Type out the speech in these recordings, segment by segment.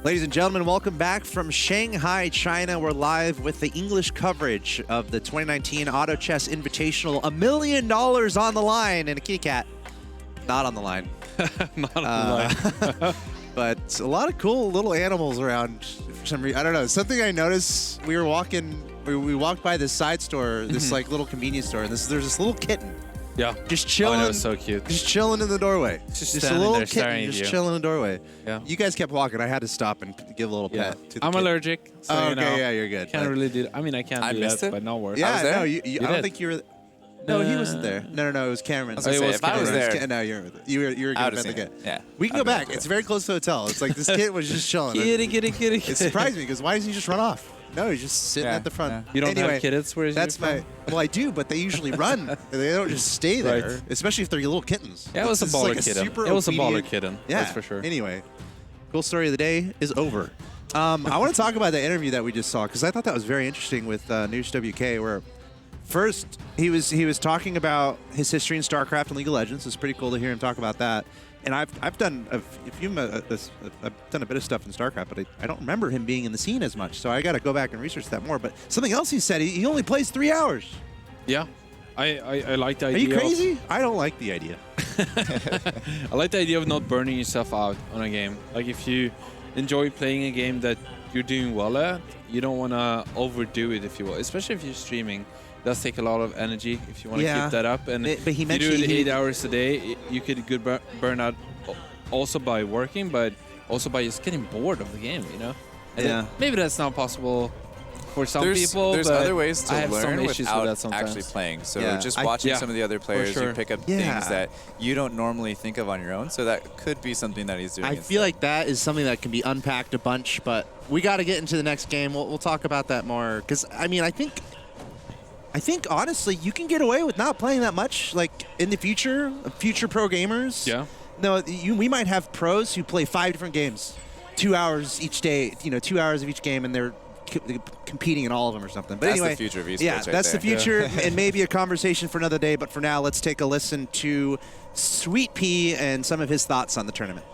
Ladies and gentlemen, welcome back from Shanghai, China. We're live with the English coverage of the 2019 Auto Chess Invitational. $1 million on the line and a kitty cat. Not on the line. Not on the line. But a lot of cool little animals around for some reason. I don't know. Something I noticed, we were walking, we walked by this side store, this like little convenience store, and there's this little kitten. Yeah. Just chilling. Oh, that was so cute. Just chilling in the doorway. Just a little there kitten just chilling in the doorway. Yeah. You guys kept walking. I had to stop and give a little pet to the I'm kitten. allergic. So, Oh, you okay, know, yeah, you're good. Can't really do that. I mean, I can I do missed that, it? but no worries. Yeah, there? no, I don't did. think you were. No, he wasn't there. No, it was Cameron. I was gonna say, if I was there, No, you were I good would've about the seen kid. it. Yeah. We can go I'd be back. up to It's it. very close to the hotel. It's like this kid was just chilling. Kitty. It surprised me because why doesn't he just run off? No, he's just sitting Yeah, at the front. yeah. You don't anyway, have kids? Where is that's you from? my. Well, I do, but they usually run. They don't just stay there, Right. especially if they're little kittens. Yeah, it was a It's baller like kitten. super It was a baller obedient- kitten. Yeah, That's for sure. Anyway, cool story of the day is over. I want to talk about the interview that we just saw because I thought that was very interesting with News WK, where first he was talking about his history in StarCraft and League of Legends. It's pretty cool to hear him talk about that. And I've done I've done a bit of stuff in StarCraft, but I don't remember him being in the scene as much. So I got to go back and research that more. But something else he said, he only plays 3 hours. Yeah. I like the Are idea. you crazy? I don't like the idea. I like the idea of not burning yourself out on a game. Like if you enjoy playing a game that you're doing well at, you don't want to overdo it, if you will. Especially if you're streaming. It does take a lot of energy if you want to Yeah. keep that up. And But he if you do mentioned it he- 8 hours a day, you could get burn out also by working, but also by just getting bored of the game, you know? And Yeah. maybe that's not possible for some There's people, there's but other ways to I have some learn issues without with that sometimes. actually playing. So Yeah. just I- watching Yeah, some of the other players, sure. you pick up Yeah. things that you don't normally think of on your own. So that could be something that he's doing. I feel like that is something that can be unpacked a bunch, but we got to get into the next game. We'll talk about that more because I mean I think honestly you can get away with not playing that much. Like in the future pro gamers. Yeah. No, we might have pros who play 5 different games, 2 hours each day. 2 hours of each game, and they're competing in all of them or something. But That's the anyway, future of esports yeah, right that's the there. future, and maybe a conversation for another day. But for now, let's take a listen to Sweet Pea and some of his thoughts on the tournament.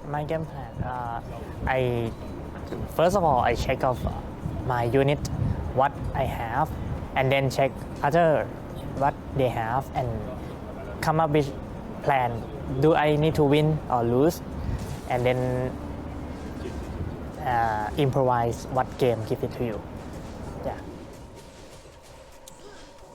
My game plan, first of all, I check off my unit, what I have, and then check other what they have, and come up with plan. Do I need to win or lose? And then improvise what game give it to you. Yeah.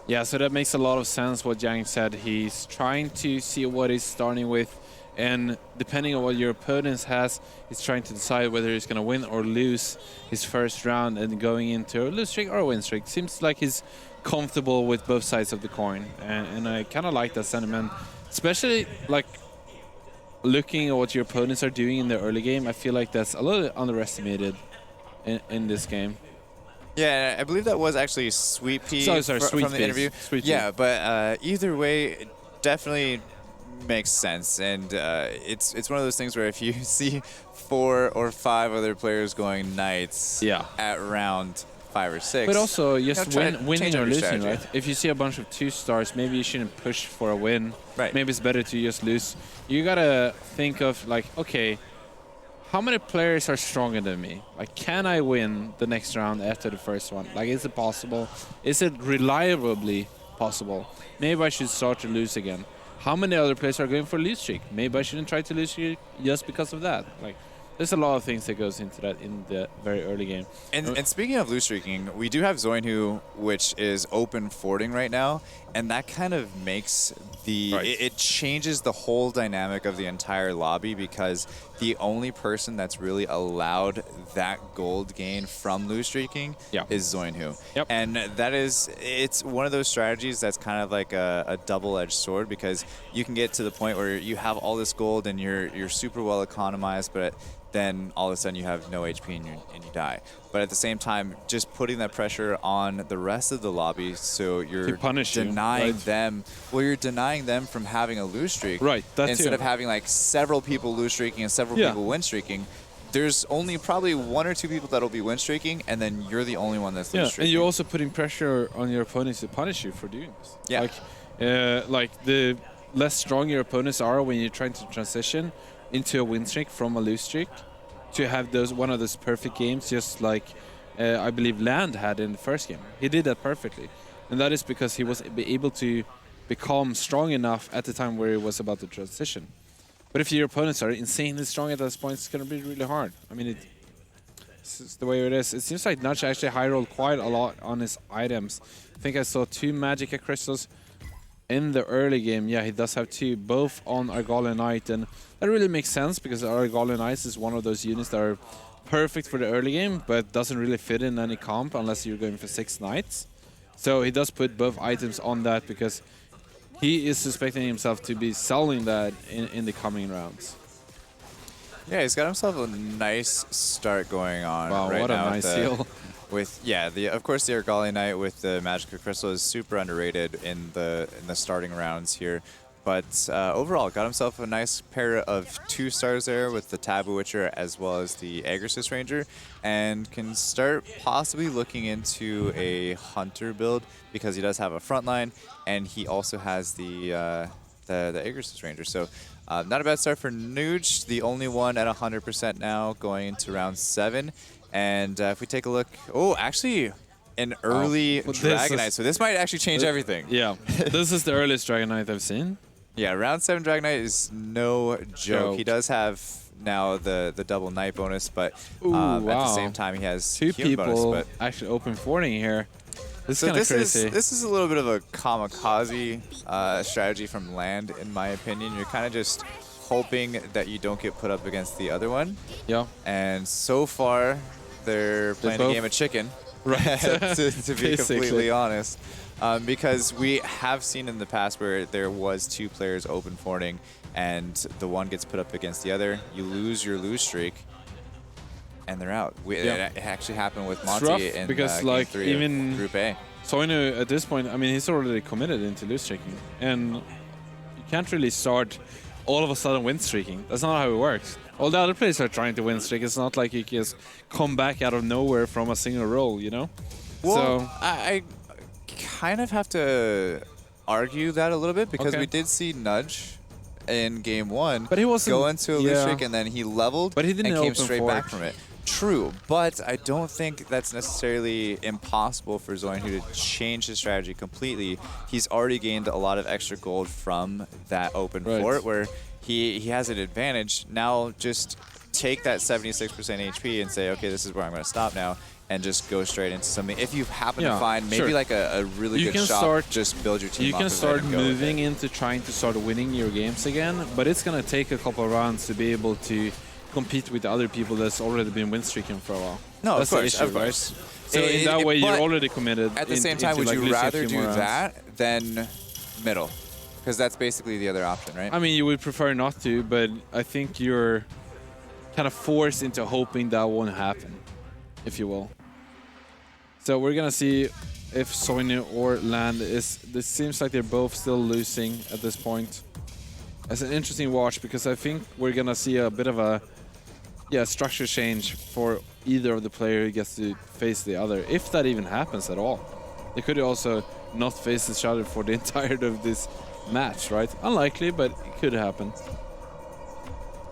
Yeah, so that makes a lot of sense what Yang said. He's trying to see what he's starting with, and depending on what your opponent has, he's trying to decide whether he's going to win or lose his first round and going into a lose streak or a win streak. Seems like he's comfortable with both sides of the coin, and I kind of like that sentiment, especially like looking at what your opponents are doing in the early game. I feel like that's a little underestimated in this game. Yeah, I believe that was actually Sweet Pea Sorry, from Sweet the Pea. interview. Sweet Pea. Yeah, but either way, it definitely makes sense. And it's one of those things where if you see 4 or 5 other players going knights Yeah. at round 5 or 6. But also, just try to winning change or up your losing, strategy. right? If you see a bunch of 2 stars, maybe you shouldn't push for a win. Right. Maybe it's better to just lose. You gotta think of like, okay, how many players are stronger than me? Like, can I win the next round after the first one? Like, is it possible? Is it reliably possible? Maybe I should start to lose again. How many other players are going for lose streak? Maybe I shouldn't try to lose streak just because of that. Like, there's a lot of things that goes into that in the very early game. And speaking of loose streaking, we do have Zoinhu, which is open fording right now, and that kind of makes the Right. it changes the whole dynamic of the entire lobby, because the only person that's really allowed that gold gain from loose streaking Yeah. is Zoinhu. Yep. And it's one of those strategies that's kind of like a double-edged sword, because you can get to the point where you have all this gold and you're super well economized, but then all of a sudden you have no HP and you die. But at the same time, just putting that pressure on the rest of the lobby, so you're To punish you, denying right? them. Well, you're denying them from having a lose streak. Right, that Instead too. of having like several people lose streaking and several Yeah. people win streaking, there's only probably 1 or 2 people that'll be win streaking, and then you're the only one that's lose Yeah, streaking. and you're also putting pressure on your opponents to punish you for doing this. Yeah. Like the less strong your opponents are when you're trying to transition, into a win streak from a lose streak to have one of those perfect games, just like I believe Land had in the first game. He did that perfectly, and that is because he was able to become strong enough at the time where he was about to transition. But if your opponents are insanely strong at this point, it's going to be really hard. I mean, it's the way it is. It seems like Nudge actually high-rolled quite a lot on his items. I think I saw 2 Magicka Crystals in the early game. Yeah, he does have 2, both on Argalian Knight, and that really makes sense because Argalian Knight is one of those units that are perfect for the early game, but doesn't really fit in any comp unless you're going for 6 Knights. So he does put both items on that because he is suspecting himself to be selling that in the coming rounds. Yeah, he's got himself a nice start going on right what now. A nice seal. Of course the Argalian Knight with the Magicka Crystal is super underrated in the starting rounds here. But overall, got himself a nice pair of 2 stars there with the Taboo Witcher as well as the Aegis Ranger, and can start possibly looking into a Hunter build because he does have a frontline, and he also has the Aegis Ranger. So not a bad start for Nuge, the only one at 100% now going into round 7. And if we take a look, actually an early Dragonite, so this might actually change everything. Yeah, this is the earliest Dragonite I've seen. Yeah, round 7 Dragonite is no joke. He does have now the double Knight bonus, but at the same time he has 2 human people bonus. actually open forting here. This is kind of crazy. This is a little bit of a kamikaze strategy from Land, in my opinion. You're kind of just hoping that you don't get put up against the other one. Yeah. And so far, they're playing a game of chicken. Right. to be completely honest. Because we have seen in the past where there was 2 players open forting and the one gets put up against the other, you lose your lose streak, and they're out. It actually happened with Monty in because game 3 even of Group A. Soinu at this point, I mean, he's already committed into lose streaking, and you can't really start all of a sudden win streaking. That's not how it works. All the other players are trying to win streak. It's not like you can just come back out of nowhere from a single roll, you know? Well, so I kind of have to argue that a little bit because Okay. we did see Nudge in game 1 But he wasn't- go into a lose streak and then he leveled But he didn't and came open straight fort. back from it. True, but I don't think that's necessarily impossible for Zoinhu to change his strategy completely. He's already gained a lot of extra gold from that open fort where he has an advantage. Now just take that 76% HP and say, okay, this is where I'm going to stop now, and just go straight into something. If you happen to find maybe like a really good shot, just build your team You off can of it start and go with moving it. into trying to start winning your games again, but it's going to take a couple of rounds to be able to compete with the other people that's already been win streaking for a while. No, that's of course, the issue, of course. right? So in that way, you're already committed. At the same time, would like you losing a rather few do more rounds. that than middle? Because that's basically the other option, right? I mean, you would prefer not to, but I think you're kind of forced into hoping that won't happen, if you will. So we're gonna see if Soinu or Land is. This seems like they're both still losing at this point. It's an interesting watch because I think we're gonna see a bit of a structure change for either of the player who gets to face the other, if that even happens at all. They could also not face each other for the entirety of this match, right? Unlikely, but it could happen.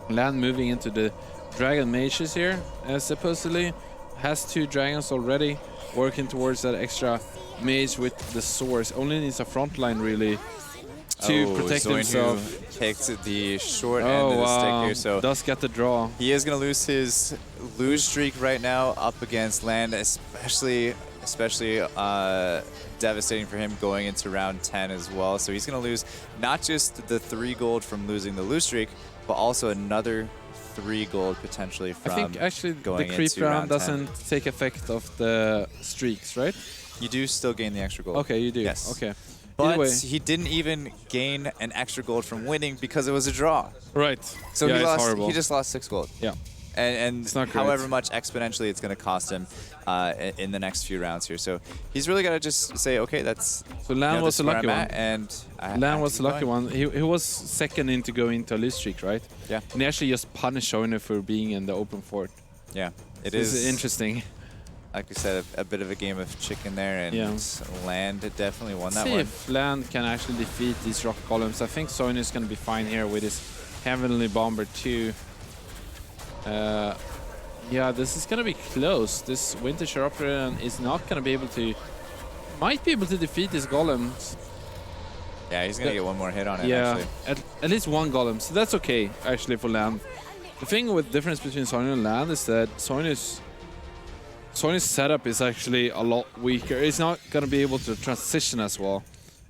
Land moving into the Dragon Mages here, supposedly has 2 dragons already, working towards that extra mage with the swords. Only needs a front line really to protect himself. Takes the short end of the stick here, so does get the draw. he is going to lose his lose streak right now up against Land, especially devastating for him going into round 10 as well. So he's going to lose not just the 3 gold from losing the lose streak, but also another 3 gold potentially from I think actually going the creep into round 10. doesn't take effect of the streaks, right? You do still gain the extra gold. Okay, you do. Yes. Okay. But Anyway. he didn't even gain an extra gold from winning because it was a draw. Right. So yeah, he it's lost. horrible. He just lost 6 gold. Yeah. And It's not great. however much exponentially it's going to cost him in the next few rounds here. So he's really got to just say, okay, that's So Lan was this the is where lucky I'm one. at, and I Lan have was to the keep lucky going. one. He was second in to go into a lose streak, right? Yeah. And he actually just punished Soinu for being in the open fort. Yeah, it So is it's interesting. Like we said, a bit of a game of chicken there, and Land definitely won that See one. if Land can actually defeat these rock columns. I think Soinu is going to be fine here with his Heavenly Bomber 2. Yeah, this is gonna be close. This Winter Sharpener is not gonna be able to. Might be able to defeat this Golems. Yeah, he's gonna get one more hit on it. Yeah, Actually. at least one Golem. So that's okay, actually, for Land. The thing with difference between Sonya and Land is that Sonya's setup is actually a lot weaker. It's not gonna be able to transition as well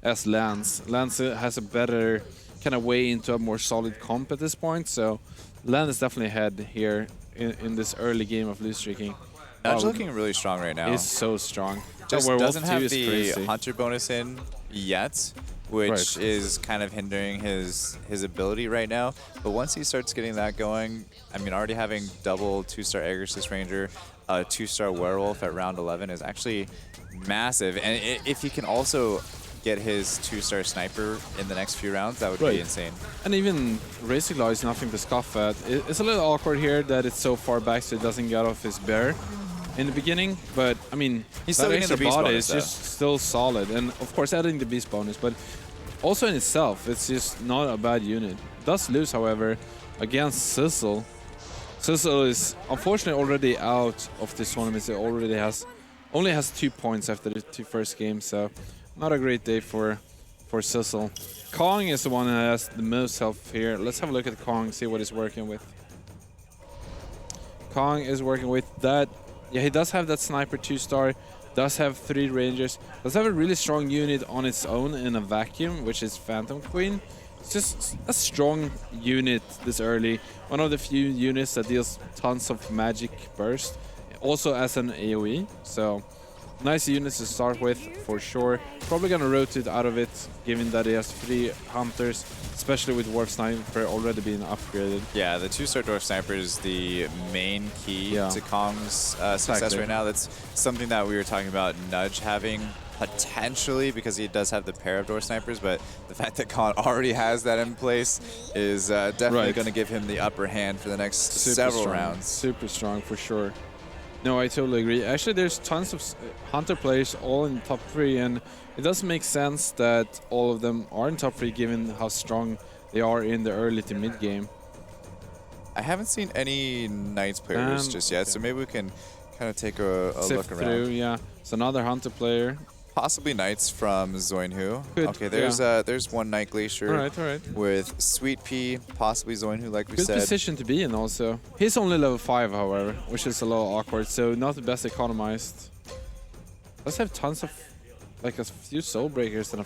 as Land's. Land's has a better kind of way into a more solid comp at this point. So Land is definitely ahead here in this early game of loose streaking. Nudge looking really strong right now. He's so strong. Just Werewolf doesn't 2 have is the crazy. Hunter bonus in yet, which is kind of hindering his ability right now. But once he starts getting that going, I mean, already having double 2-star Aegis Ranger, 2-star Werewolf at round 11 is actually massive. And if he can also get his 2-star Sniper in the next few rounds, that would be insane. And even Racing Law is nothing to scoff at. It's a little awkward here that it's so far back so it doesn't get off his bear in the beginning, but I mean, he's that still getting extra the beast body bonus, is just still solid, and of course adding the beast bonus, but also in itself, it's just not a bad unit. Does lose, however, against Sizzle. Sizzle is unfortunately already out of this tournament. It already only has 2 points after the 2 first games, so not a great day for Sizzle. Kong is the one that has the most health here. Let's have a look at Kong, see what he's working with. Kong is working with that. Yeah, he does have that Sniper 2-star, does have 3 Rangers, does have a really strong unit on its own in a vacuum, which is Phantom Queen. It's just a strong unit this early. One of the few units that deals tons of magic burst, also as an AoE. So nice units to start with, for sure. Probably gonna rotate out of it, given that he has 3 Hunters, especially with Dwarf Sniper already being upgraded. Yeah, the 2-star Dwarf Sniper is the main key to Kong's success right now. That's something that we were talking about Nudge having potentially, because he does have the pair of Dwarf Snipers, but the fact that Kong already has that in place is definitely going to give him the upper hand for the next several rounds. Super strong, for sure. No, I totally agree. Actually, there's tons of Hunter players all in top 3, and it does make sense that all of them are in top 3 given how strong they are in the early to mid game. I haven't seen any Knights players just yet, so maybe we can kind of take a look around. Through, yeah. It's another Hunter player. Possibly Knights from Zoinhu. Good, Okay, there's one Night Glacier all right. with Sweet Pea, possibly Zoinhu, like we Good said. position to be in also. He's only level 5, however, which is a little awkward, so not the best economized. Let's have tons of, like a few Soul Breakers and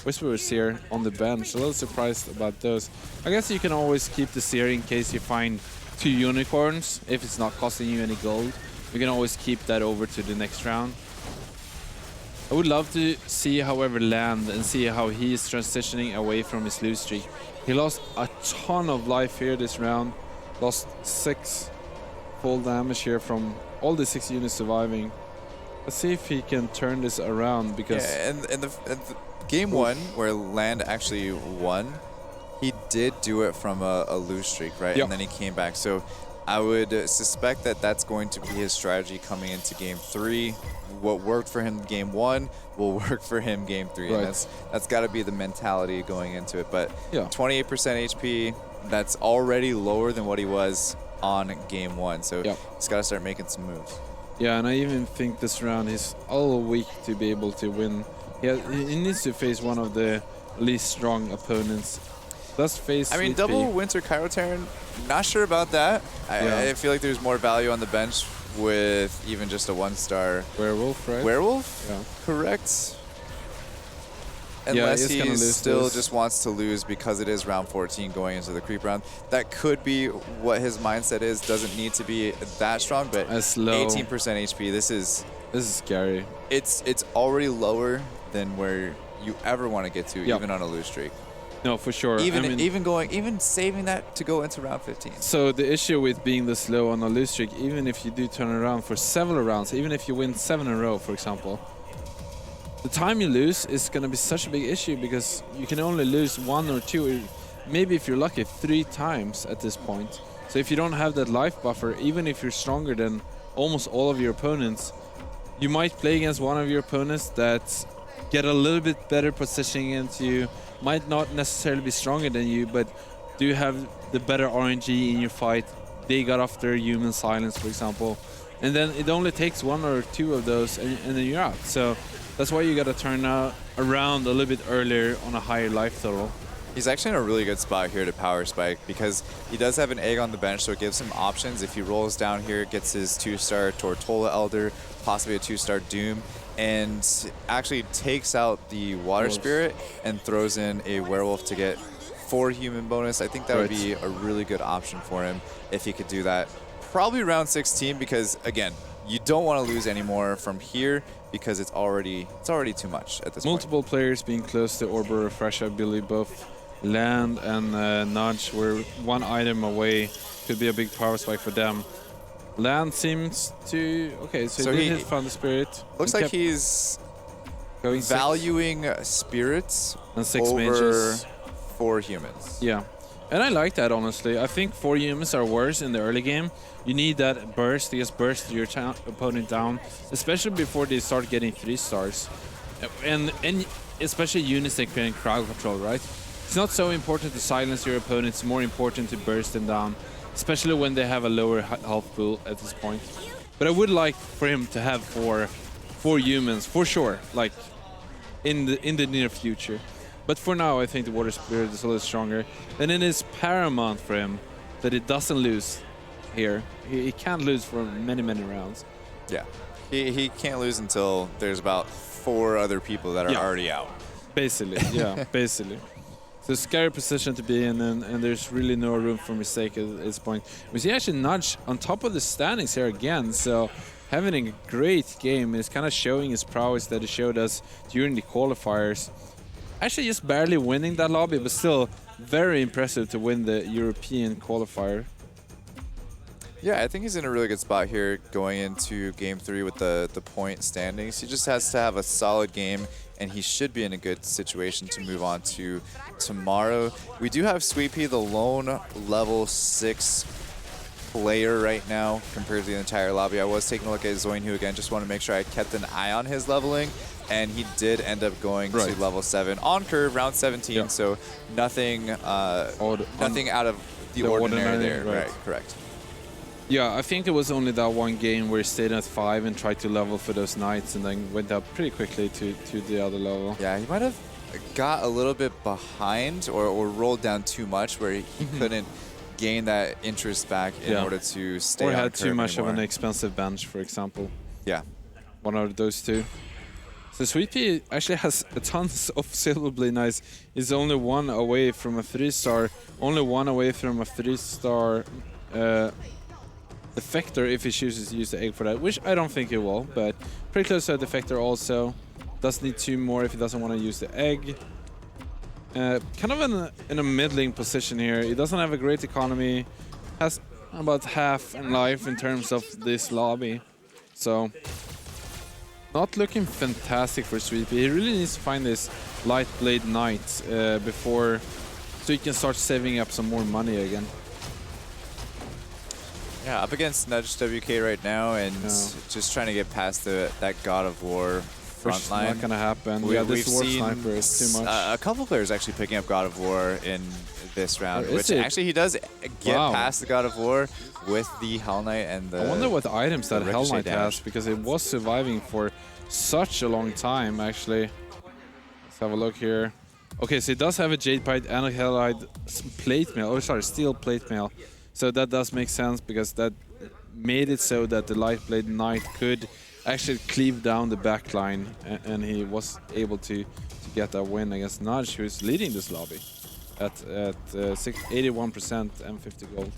Whisperers here on the bench. A little surprised about those. I guess you can always keep the Seer in case you find 2 Unicorns, if it's not costing you any gold. You can always keep that over to the next round. I would love to see, however, Land and see how he is transitioning away from his lose streak. He lost a ton of life here this round. Lost 6 full damage here from all the 6 units surviving. Let's see if he can turn this around, because... Yeah, and the game 1, where Land actually won, he did do it from a lose streak, right? Yep. And then he came back. So I would suspect that that's going to be his strategy coming into game 3. What worked for him game 1 will work for him game 3. Right. And that's got to be the mentality going into it. But Yeah. 28% HP, that's already lower than what he was on game 1. So he's got to start making some moves. Yeah, and I even think this round he's a little weak to be able to win. He needs to face one of the least strong opponents. Let's face I mean, Sweet double Pea. Winter Cairo Terran, not sure about that. I feel like there's more value on the bench with even just a 1-star Werewolf, right? Werewolf? Yeah. Correct. Yeah, Unless he's gonna he lose still this. just wants to lose because it is round 14 going into the creep round. That could be what his mindset is. Doesn't need to be that strong, but As low. 18% HP. This is scary. it's already lower than where you ever want to get to, even on a lose streak. No, for sure. Even I mean, even saving that to go into round 15. so the issue with being this low on a lose streak, even if you do turn around for several rounds, even if you win 7 in a row, for example, the time you lose is going to be such a big issue, because you can only lose 1 or 2, or maybe if you're lucky, 3 times at this point. So if you don't have that life buffer, even if you're stronger than almost all of your opponents, you might play against one of your opponents that get a little bit better positioning into you, might not necessarily be stronger than you, but do have the better RNG in your fight. They got off their human silence, for example. And then it only takes 1 or 2 of those, and then you're out. So that's why you got to turn around a little bit earlier on a higher life total. He's actually in a really good spot here to power spike because he does have an egg on the bench, so it gives him options. If he rolls down here, gets his 2-star Tortola Elder, possibly a 2-star Doom, and actually takes out the Water Spirit and throws in a Werewolf to get 4 human bonus. I think that would be a really good option for him if he could do that. Probably round 16 because, again, you don't want to lose any more from here because it's already too much at this Multiple players being close to Orber Refresh, I believe both Land and Nudge were 1 item away. Could be a big power spike for them. Land seems to... Okay, so he did hit Thunder Spirit. Looks like he's going valuing spirits and 6 over mages. 4 humans. Yeah. And I like that, honestly. I think 4 humans are worse in the early game. You need that burst to just burst your opponent down, especially before they start getting 3 stars. And especially units that can crowd control, right? It's not so important to silence your opponent, it's more important to burst them down, especially when they have a lower health pool at this point. But I would like for him to have 4 humans, for sure, like in the near future. But for now, I think the Water Spirit is a little stronger. And it is paramount for him that he doesn't lose here. He can't lose for many, many rounds. Yeah. He can't lose until there's about 4 other people that are already out. Basically, yeah, basically. It's a scary position to be in, and there's really no room for mistake at this point. We see actually Nudge on top of the standings here again, so having a great game is kind of showing his prowess that he showed us during the qualifiers. Actually just barely winning that lobby, but still very impressive to win the European qualifier. Yeah, I think he's in a really good spot here going into Game 3 with the point standings. He just has to have a solid game, and he should be in a good situation to move on to tomorrow. We do have Sweet Pea, the lone level 6 player right now compared to the entire lobby. I was taking a look at Zoinhu again, just want to make sure I kept an eye on his leveling, and he did end up going to level 7 on curve, round 17, so nothing nothing out of the ordinary there. Right, correct. Yeah, I think it was only that one game where he stayed at 5 and tried to level for those knights and then went up pretty quickly to the other level. Yeah, he might have got a little bit behind or rolled down too much where he couldn't gain that interest back in order to stay on curve. Or had too much of an expensive bench, for example. Yeah. One out of those 2. So Sweet Pea actually has a tons of Silver Blade Knights. He's only 1 away from a 3-star, only 1 away from a 3-star Defector if he chooses to use the egg for that, which I don't think he will, but pretty close to a Defector also. Does need 2 more if he doesn't want to use the egg. Kind of in a middling position here. He doesn't have a great economy, has about half in life in terms of this lobby. So, not looking fantastic for Sweet Pea. He really needs to find this Light Blade Knight before, so he can start saving up some more money again. Yeah, up against Nudge WK right now, and just trying to get past that God of War front line. Not gonna happen. This War Sniper is too much. A couple players actually picking up God of War in this round, which actually he does get past the God of War with the Hell Knight and the... I wonder what items that Hell Knight has, because it was surviving for such a long time, actually. Let's have a look here. Okay, so it does have a Jade Pipe and a Hell Knight plate mail. Oh, sorry, steel plate mail. So that does make sense, because that made it so that the Light Blade Knight could actually cleave down the back line, and he was able to get that win against Nudge, who's leading this lobby at 81% and 50 gold.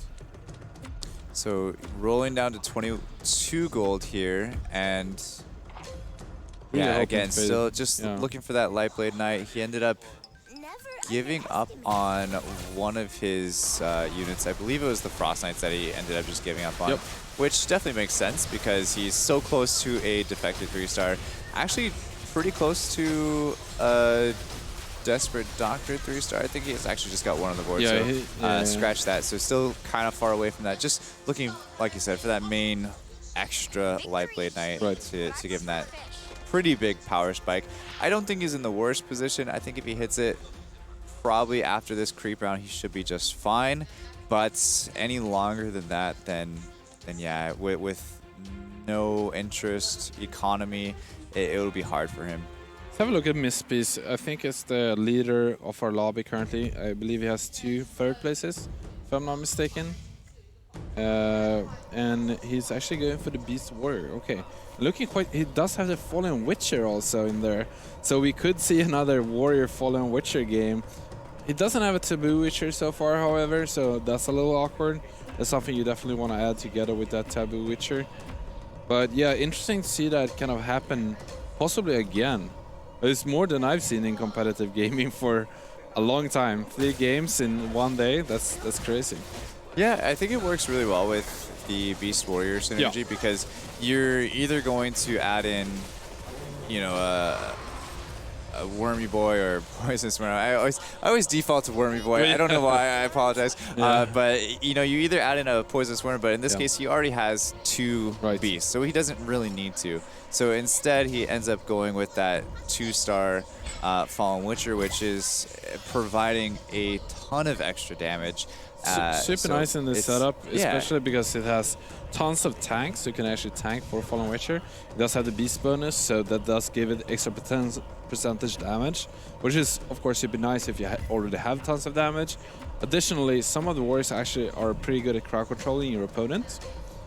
So rolling down to 22 gold here, and yeah, again, still just looking for that Light Blade Knight. He ended up giving up on one of his units. I believe it was the Frost Knights that he ended up just giving up on, which definitely makes sense because he's so close to a defective 3-star. Actually, pretty close to a Desperate Doctor 3-star. I think he's actually just got one on the board, so scratch that. So still kind of far away from that. Just looking, like you said, for that main extra Light Blade Knight to give him that pretty big power spike. I don't think he's in the worst position. I think if he hits it, probably after this creep round, he should be just fine. but any longer than that, then yeah, with no interest, economy, it'll be hard for him. Let's have a look at Mispiece. I think it's the leader of our lobby currently. I believe he has 2 third places, if I'm not mistaken. And he's actually going for the Beast Warrior. Okay, looking quite. He does have the Fallen Witcher also in there, so we could see another Warrior Fallen Witcher game. He doesn't have a Taboo Witcher so far, however, so that's a little awkward. That's something you definitely want to add together with that Taboo Witcher. But yeah, interesting to see that kind of happen, possibly again. It's more than I've seen in competitive gaming for a long time. 3 games in one day. That's crazy. Yeah, I think it works really well with the Beast Warrior synergy because you're either going to add in, you know, a Wormy Boy or Poisonous Worm. I always default to Wormy Boy. I don't know why. I apologize. But you know, you either add in a Poisonous Worm, but in this case, he already has 2 beasts, so he doesn't really need to. So instead, he ends up going with that 2-star Fallen Witcher, which is providing a ton of extra damage. Super nice in this setup, especially because it has tons of tanks. You can actually tank for Fallen Witcher. It does have the beast bonus, so that does give it extra percentage damage, which is of course super nice if you already have tons of damage. Additionally, some of the warriors actually are pretty good at crowd controlling your opponent,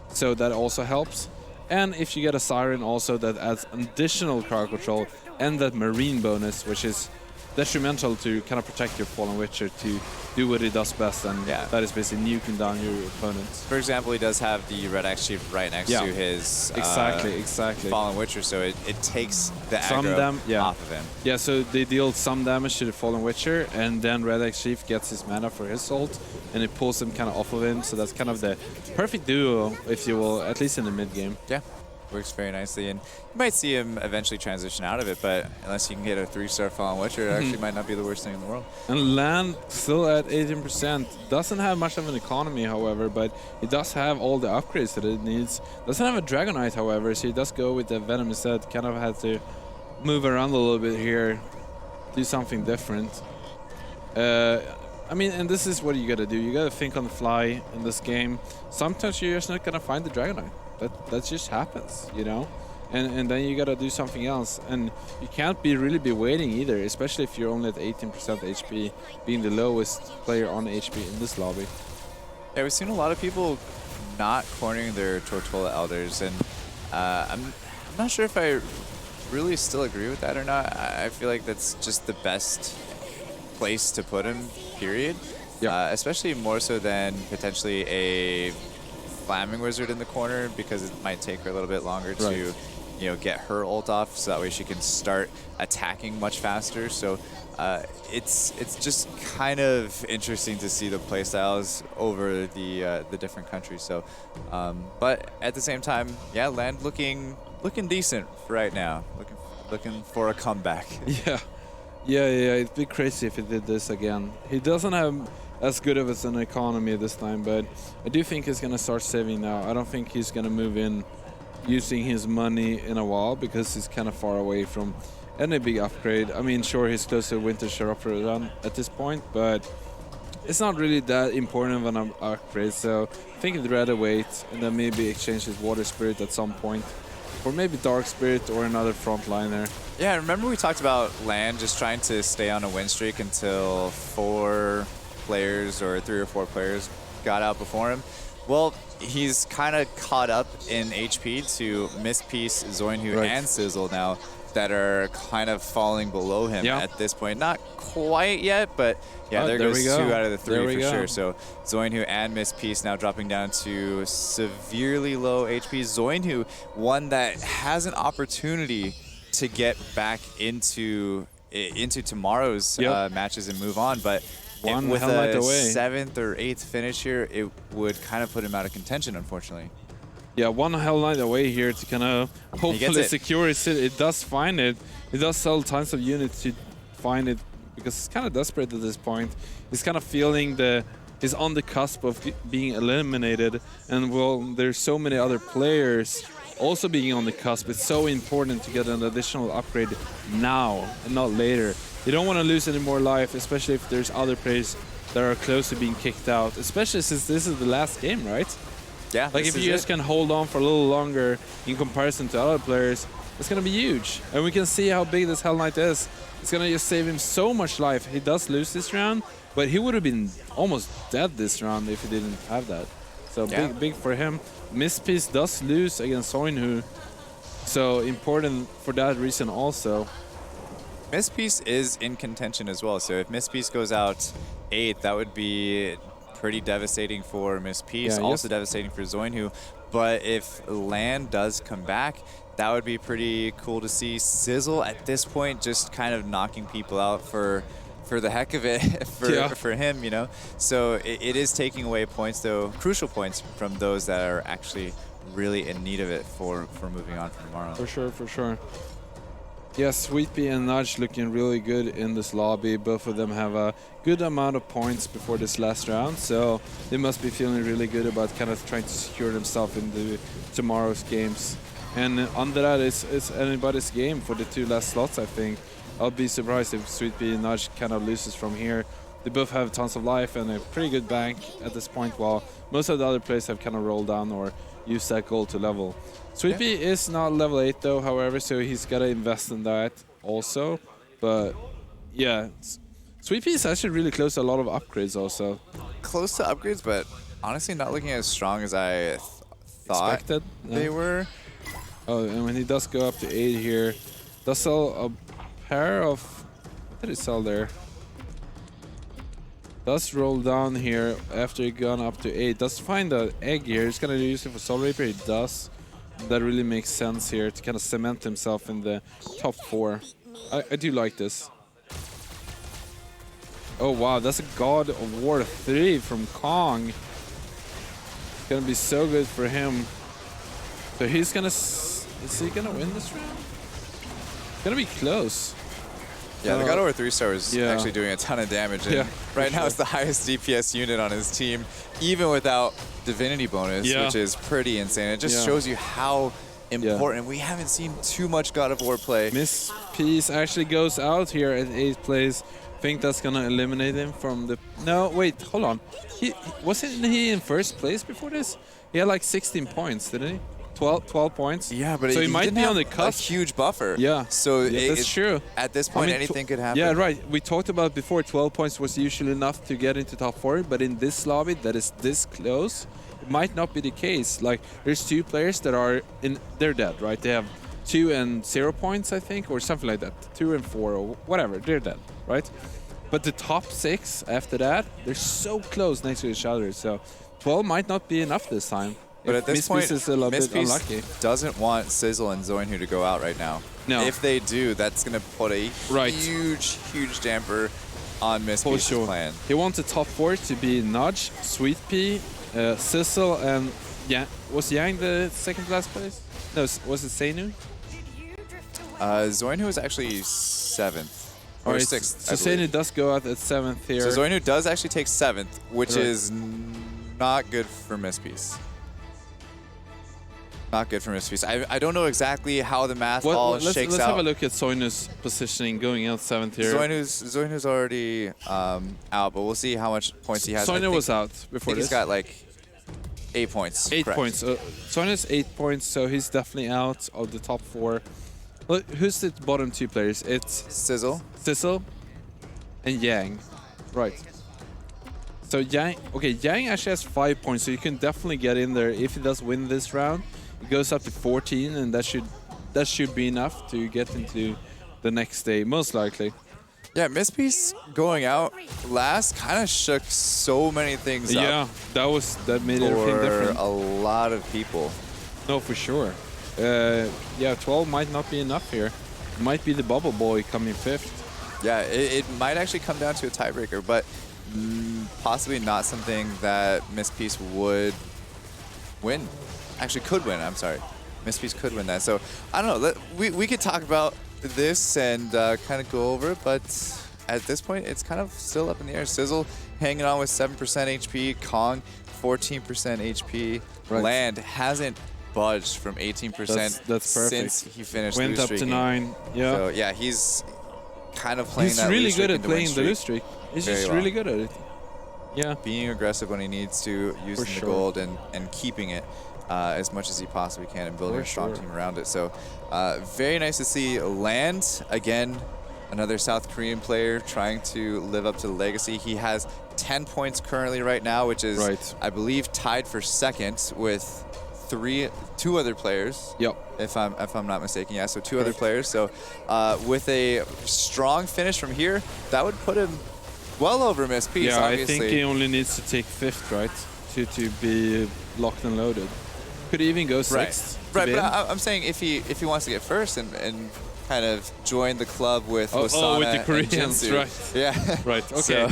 so that also helps. And if you get a Siren also, that adds additional crowd control and that Marine bonus, which is detrimental to kind of protect your Fallen Witcher to do what he does best, and that is basically nuking down your opponents. For example, he does have the Red Axe Chief right next to his exactly Fallen Witcher, so it takes the aggro off of him. Yeah, so they deal some damage to the Fallen Witcher, and then Red Axe Chief gets his mana for his ult, and it pulls him kind of off of him, so that's kind of the perfect duo, if you will, at least in the mid game. Yeah. Works very nicely, and you might see him eventually transition out of it, but unless you can get a 3-star Fallen Witcher, it actually might not be the worst thing in the world. And land still at 18%. Doesn't have much of an economy, however, but it does have all the upgrades that it needs. Doesn't have a Dragonite, however, so he does go with the Venom instead. Kind of had to move around a little bit here, do something different. I mean, and this is what you gotta do. You gotta think on the fly in this game. Sometimes you're just not gonna find the Dragonite. That just happens, you know, and then you gotta do something else, and you can't really be waiting either, especially if you're only at 18% HP, being the lowest player on HP in this lobby. Yeah, we've seen a lot of people not cornering their Tortola Elders, and I'm not sure if I really still agree with that or not. I feel like that's just the best place to put him, period. Especially more so than potentially a Flaming Wizard in the corner, because it might take her a little bit longer to, you know, get her ult off, so that way she can start attacking much faster. So it's just kind of interesting to see the playstyles over the different countries. So, but at the same time, yeah, land looking decent for right now. Looking for a comeback. Yeah, it'd be crazy if he did this again. He doesn't have as good of an economy this time, but I do think he's going to start saving now. I don't think he's going to move in using his money in a while, because he's kind of far away from any big upgrade. I mean, sure, he's close to Winter Sheriff run at this point, but it's not really that important of an upgrade, so I think he'd rather wait and then maybe exchange his Water Spirit at some point, or maybe Dark Spirit or another frontliner. Yeah, remember we talked about Land just trying to stay on a win streak until 4 players or 3 or 4 players got out before him? Well, he's kind of caught up in HP to Mispiece, Zoinhu, and Sizzle now, that are kind of falling below him at this point. Not quite yet, but yeah, there goes 2 out of the 3 for sure. So Zoinhu and Mispiece now dropping down to severely low HP. Zoinhu, one that has an opportunity to get back into tomorrow's matches and move on, but with a 7th or 8th finish here, it would kind of put him out of contention, unfortunately. Yeah, one Hell Knight away here to kind of hopefully secure his city. It does find it. It does sell tons of units to find it, because he's kind of desperate at this point. He's kind of feeling he's on the cusp of being eliminated, and well, there's so many other players also being on the cusp. It's so important to get an additional upgrade now and not later. You don't want to lose any more life, especially if there's other players that are close to being kicked out, especially since this is the last game, right? Yeah. Like if you just can hold on for a little longer in comparison to other players, it's going to be huge. And we can see how big this Hell Knight is. It's going to just save him so much life. He does lose this round, but he would have been almost dead this round if he didn't have that. So big for him. Misspiece does lose against Soinhu, so important for that reason also. Misspiece is in contention as well. So if Misspiece goes out 8, that would be pretty devastating for Misspiece, also devastating for Zoinhu. But if Land does come back, that would be pretty cool to see. Sizzle at this point just kind of knocking people out for the heck of it for him, you know. So it is taking away points, though, crucial points from those that are actually really in need of it for moving on from tomorrow. For sure, for sure. Yes, Sweet Pea and Nudge looking really good in this lobby. Both of them have a good amount of points before this last round, so they must be feeling really good about kind of trying to secure themselves in tomorrow's games. And under that, it's anybody's game for the 2 last slots, I think. I'll be surprised if Sweet Pea and Nudge kind of loses from here. They both have tons of life and a pretty good bank at this point, while most of the other players have kind of rolled down or used that gold to level. Sweet Pea is not level 8 though, however, so he's got to invest in that also. But yeah, Sweet Pea is actually really close to a lot of upgrades also. Close to upgrades, but honestly not looking as strong as I thought Expected? they were. Oh, and when he does go up to 8 here, does sell a pair of... What did he sell there? Does roll down here after he gone up to 8. Does find an egg here. He's going to use it for Soul Reaper. He does. That really makes sense here to kind of cement himself in the top 4. I do like this. Oh wow, that's a God of War 3 from Kong. It's going to be so good for him. So he's going to... Is he going to win this round? It's going to be close. Yeah, the God of War 3-star is actually doing a ton of damage. And right now it's the highest DPS unit on his team, even without Divinity bonus, which is pretty insane. It just shows you how important. We haven't seen too much God of War play. Misspiece actually goes out here at 8th place. Think that's going to eliminate him from the... No, wait, hold on. Wasn't he in 1st place before this? He had like 16 points, didn't he? 12 points. Yeah, but so he might be on the cusp. A huge buffer. Yeah. So that's true. At this point, anything could happen. Yeah, right. We talked about before. 12 points was usually enough to get into top 4, but in this lobby that is this close, it might not be the case. Like there's 2 players that are in. They're dead, right? They have 2 and 0 points, I think, or something like that. 2 and 4 or whatever. They're dead, right? But the top 6 after that, they're so close next to each other. So 12 might not be enough this time. But at this point, is a little bit unlucky. Doesn't want Sizzle and Zoinhu to go out right now. No. If they do, that's going to put a huge damper on Mispiece's plan. He wants the top 4 to be Nudge, Sweet Pea, Sizzle, and was Yang the 2nd last place? No, was it Seinu? Zoinhu is actually 7th. Or 6th, So Seinu does go out at 7th here. So Zoinhu does actually take 7th, which is not good for Mispiece. Not good for Misspiece. I don't know exactly how the math all shakes out. Let's have a look at Soinu's positioning going out 7th here. Zoinhu's already out, but we'll see how much points he has. Soinu was out before this. He's got like 8 points. 8 points. Soinu's 8 points, so he's definitely out of the top 4. Look, who's the bottom 2 players? It's Sizzle and Yang. Right. So Yang actually has 5 points, so you can definitely get in there if he does win this round. It goes up to 14, and that should be enough to get into the next day, most likely. Yeah, Mispiece going out last kind of shook so many things up. Yeah, that made everything different. For a lot of people. No, for sure. Yeah, 12 might not be enough here. It might be the Bubble Boy coming 5th. Yeah, it might actually come down to a tiebreaker, but possibly not something that Mispiece would win. Actually, could win. I'm sorry. Mispiece could win that. So, I don't know. We could talk about this and kind of go over it, but at this point, it's kind of still up in the air. Sizzle hanging on with 7% HP. Kong, 14% HP. Right. Land hasn't budged from 18% that's perfect. since he finished Went up to 9. Yeah. So, yeah, he's kind of playing that really lose streak good at into win playing the streak lose streak. He's very just well. really good at it. Yeah. being aggressive when he needs to, using the sure. gold and keeping it as much as he possibly can and building For a strong sure. team around it. So very nice to see Land, again, another South Korean player trying to live up to the legacy. He has 10 points currently right now, which is, Right. I believe, tied for second with two other players. Yep. If I'm not mistaken, yeah. So two other players. So with a strong finish from here, that would put him well over Miss Peace. Yeah, obviously. I think he only needs to take 5th, right, to be locked and loaded. Could even go 6th. Right, but I'm saying if he wants to get first and kind of join the club with Wasana with the and Koreans, Jinsu. right? Yeah. Right. Okay.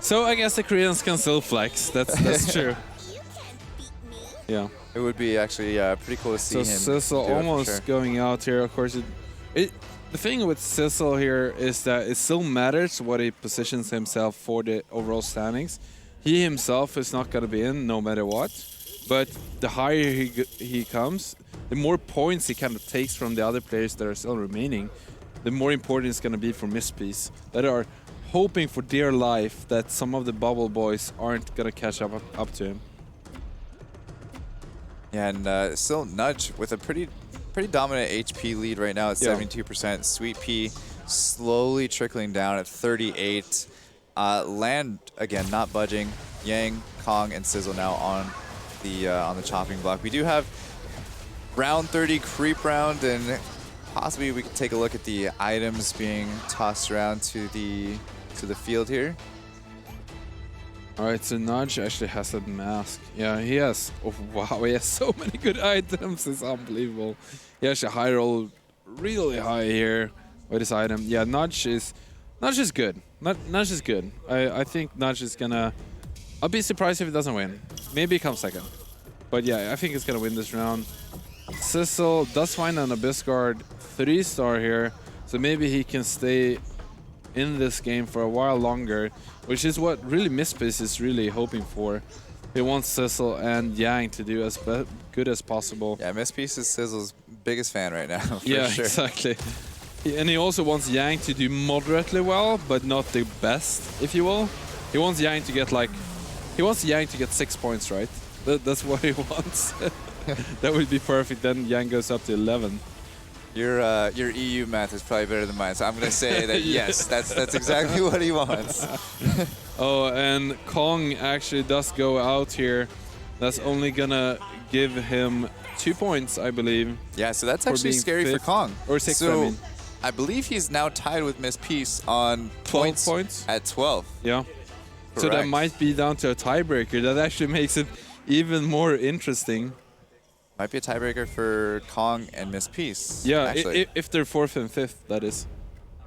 So I guess the Koreans can still flex. That's true. Yeah. It would be actually pretty cool to see So him. Sissel do it for almost sure. going out here. Of course, the thing with Sissel here is that it still matters what he positions himself for the overall standings. He himself is not going to be in no matter what. But the higher he comes, the more points he kind of takes from the other players that are still remaining, the more important it's going to be for Miss Peace, that are hoping for dear life that some of the bubble boys aren't going to catch up to him. Yeah, and still Nudge with a pretty dominant HP lead right now at 72%. Sweet Pea slowly trickling down at 38. Land again not budging. Yang, Kong, and Sizzle now on the chopping block. We do have round 30 creep round, and possibly we could take a look at the items being tossed around to the field here. All right, so Nudge actually has that mask. Yeah, he has. Oh, wow, he has so many good items. It's unbelievable. He actually high rolled really high here with his item. Yeah, Nudge is good. Nudge is good. I think Nudge is gonna. I'll be surprised if he doesn't win. Maybe he comes second. But yeah, I think he's gonna win this round. Sissel does find an Abyss Guard 3-star here, so maybe he can stay in this game for a while longer, which is what really Miss Peace is really hoping for. He wants Sissel and Yang to do as good as possible. Yeah, Miss Peace is Sizzle's biggest fan right now. For Yeah, sure. exactly. And he also wants Yang to do moderately well, but not the best, if you will. He wants Yang to get 6 points, right? That's what he wants. That would be perfect. Then Yang goes up to 11. Your EU math is probably better than mine, so I'm gonna say that yes, that's exactly what he wants. Oh, and Kong actually does go out here. That's only gonna give him 2 points, I believe. Yeah, so that's For actually being scary for fifth. Kong. Or sixth, so I mean. I believe he's now tied with Miss Peace on 12 points? at 12. Yeah. So that Correct. might be down to a tiebreaker. That actually makes it even more interesting. Might be a tiebreaker for Kong and Miss Peace. Yeah, actually. if they're 4th and 5th, that is.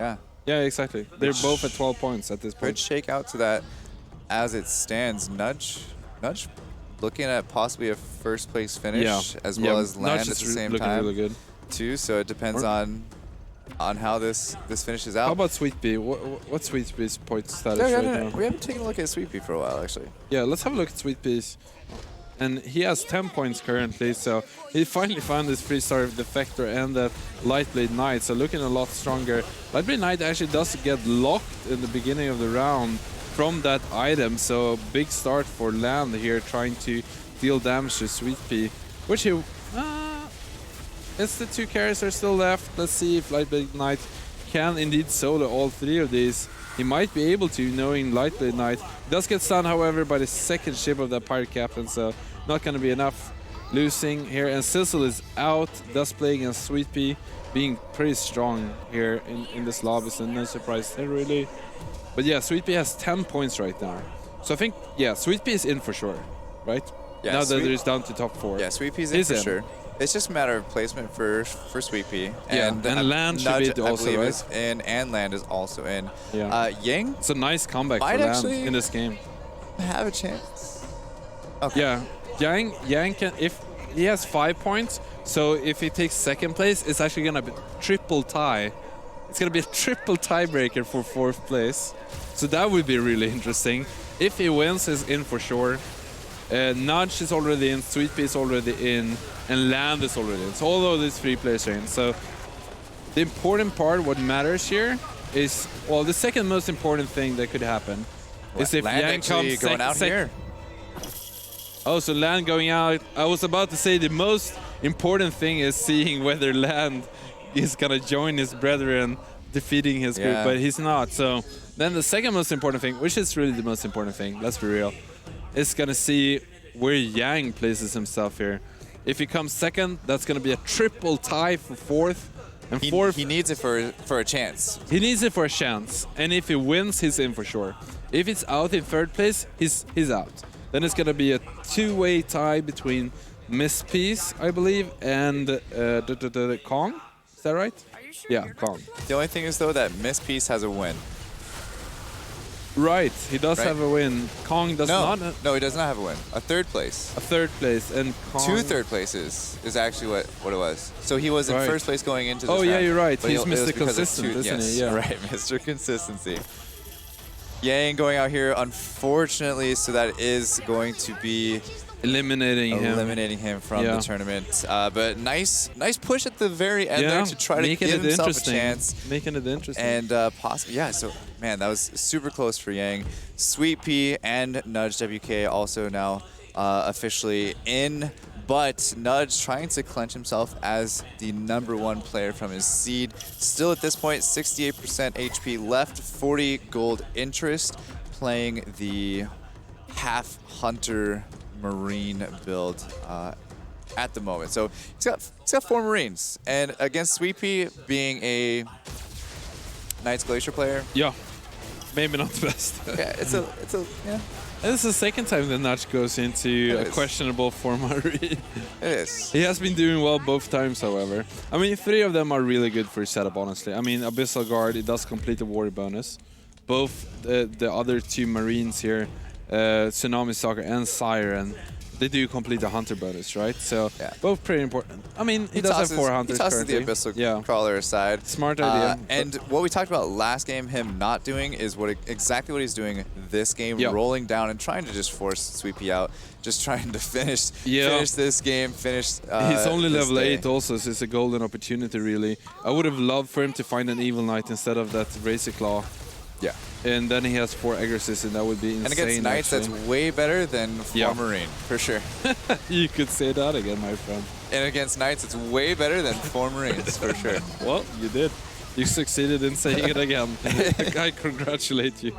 Yeah. Yeah, exactly. They're both at 12 points at this Could point. shake out to that as it stands. Nudge looking at possibly a first place finish as well as Nudge land at is the same looking time really good. too. So it depends on how this finishes out. How about Sweet Pea? What's Sweet Pea's point status Yeah, right we now? haven't taken a look at Sweet Pea for a while actually. Yeah, let's have a look at Sweet Pea's. And he has 10 points currently, so he finally found his 3-star Defector and the Lightblade Knight, so looking a lot stronger. Lightblade Knight actually does get locked in the beginning of the round from that item, so big start for Land here, trying to deal damage to Sweet Pea, which he... it's the 2 carries are still left. Let's see if Lightblade Knight can indeed solo all 3 of these. He might be able to, knowing Lightblade Knight. Does get stunned, however, by the second ship of that Pirate Captain, so not going to be enough. Losing here, and Sissel is out, thus playing against Sweet Pea, being pretty strong here in this lobby, so no surprise there really. But yeah, Sweet Pea has 10 points right now. So I think, yeah, Sweet Pea is in for sure, right? Yeah, now that it's down to top 4. Yeah, Sweet Pea's in He's for in. sure. It's just a matter of placement for Sweet Pea. Yeah, and Land should Nudge, be I also, believe, right? is in, and Land is also in. Yeah. Yang It's a nice comeback might for Land actually- in this game. have a chance. Okay. Yeah, Yang can, if he has 5 points, so if he takes second place, it's actually gonna be triple tie. It's gonna be a triple tiebreaker for 4th place. So that would be really interesting. If he wins, he's in for sure. Nudge is already in, Sweet Pea is already in, and Land is already in. So all of these 3 players are in. So the important part, what matters here, is, well, the second most important thing that could happen is if Land Yang actually comes going out here. Oh, so Land going out. I was about to say the most important thing is seeing whether Land is going to join his brethren defeating his group, Yeah. but he's not. So then the second most important thing, which is really the most important thing, let's be real, is going to see where Yang places himself here. If he comes second, that's going to be a triple tie for fourth. And fourth, He needs it for a chance. he needs it for a chance. And if he wins, he's in for sure. If it's out in third place, he's out. Then it's going to be a two-way tie between Miss Peace, I believe, and Kong. Is that right? Yeah, Kong. The only thing is, though, that Miss Peace has a win. Right, he does Right. have a win. Kong does not. No, he does not have a win. A third place. A third place, and Kong. 2 third places is actually what it was. So he was in Right. first place going into this Oh, yeah, round, you're right. but He's it was Mr. because of Consistent, isn't yes, he? Yeah. right, Mr. Consistency. Yang going out here, unfortunately, so that is going to be eliminating him. from Yeah. the tournament. But nice push at the very end Yeah, there to try to making give it himself a interesting. chance. Making it interesting. And possibly, yeah, so, man, that was super close for Yang. Sweet Pea and Nudge WK also now officially in, but Nudge trying to clench himself as the #1 player from his seed. Still at this point, 68% HP left, 40 gold interest, playing the half Hunter Marine build at the moment. So he's got 4 Marines, and against Sweet Pea being a Knights Glacier player, yeah, maybe not the best. yeah, it's a yeah, And this is the second time that Nudge goes into It a is. questionable form already. it is. He has been doing well both times, however. I mean, 3 of them are really good for his setup, honestly. I mean, Abyssal Guard, it does complete the warrior bonus. Both the other 2 Marines here, Tsunami Stalker and Siren, they do complete the Hunter bonus, right? So Yeah. both pretty important. I mean, he does have 4 Hunters He tosses currently. the Abyssal Yeah. Crawler aside. Smart idea. And what we talked about last game, him not doing, is exactly what he's doing this game, Yeah. rolling down and trying to just force Sweet Pea out, just trying to finish this game, finish He's only this level day. 8 also, so it's a golden opportunity, really. I would have loved for him to find an Evil Knight instead of that Razor Claw. Yeah. And then he has 4 Aggresses, and that would be insane. And against Knights, actually. that's way better than 4 Yeah. Marine, for sure. You could say that again, my friend. And against Knights, it's way better than 4 Marines, for sure. Well, you did. You succeeded in saying it again. I congratulate you.